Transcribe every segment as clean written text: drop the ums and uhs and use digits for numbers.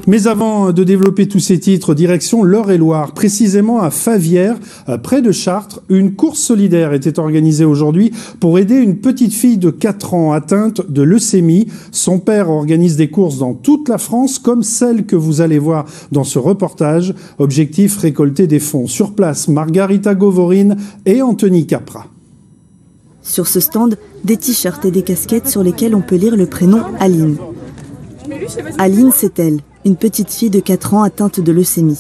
Mais avant de développer tous ces titres, direction l'Eure-et-Loire, précisément à Favières, près de Chartres, une course solidaire était organisée aujourd'hui pour aider une petite fille de 4 ans atteinte de leucémie. Son père organise des courses dans toute la France, comme celle que vous allez voir dans ce reportage. Objectif, récolter des fonds. Sur place, Margarita Govorine et Anthony Capra. Sur ce stand, des t-shirts et des casquettes sur lesquels on peut lire le prénom Aline. Aline, c'est elle, une petite fille de 4 ans atteinte de leucémie.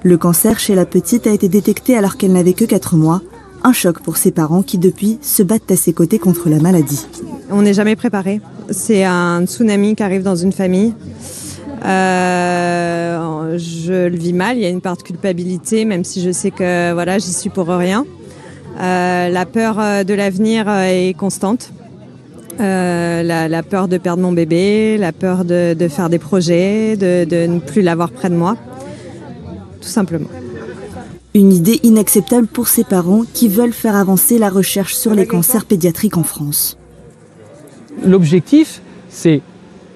Le cancer chez la petite a été détecté alors qu'elle n'avait que 4 mois. Un choc pour ses parents qui, depuis, se battent à ses côtés contre la maladie. On n'est jamais préparé. C'est un tsunami qui arrive dans une famille. Je le vis mal, il y a une part de culpabilité, même si je sais que voilà, j'y suis pour rien. La peur de l'avenir est constante. La peur de perdre mon bébé, la peur de faire des projets, de ne plus l'avoir près de moi, tout simplement. Une idée inacceptable pour ses parents qui veulent faire avancer la recherche sur les cancers pédiatriques en France. L'objectif, c'est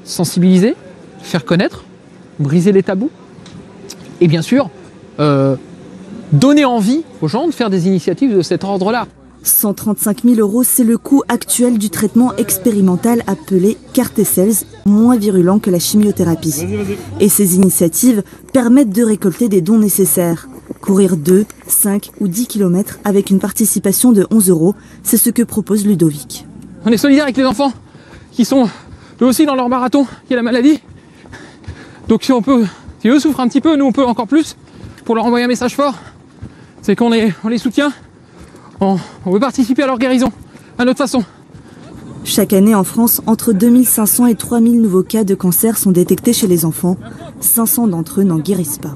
sensibiliser, faire connaître, briser les tabous et bien sûr donner envie aux gens de faire des initiatives de cet ordre-là. 135 000 €, c'est le coût actuel du traitement expérimental appelé CAR-T-cells, moins virulent que la chimiothérapie. Et ces initiatives permettent de récolter des dons nécessaires. Courir 2, 5 ou 10 km avec une participation de 11 €, c'est ce que propose Ludovic. On est solidaire avec les enfants qui sont eux aussi dans leur marathon, qui est la maladie. Donc si eux souffrent un petit peu, nous on peut encore plus pour leur envoyer un message fort. C'est qu'on les soutient. On veut participer à leur guérison, à notre façon. Chaque année en France, entre 2500 et 3000 nouveaux cas de cancer sont détectés chez les enfants. 500 d'entre eux n'en guérissent pas.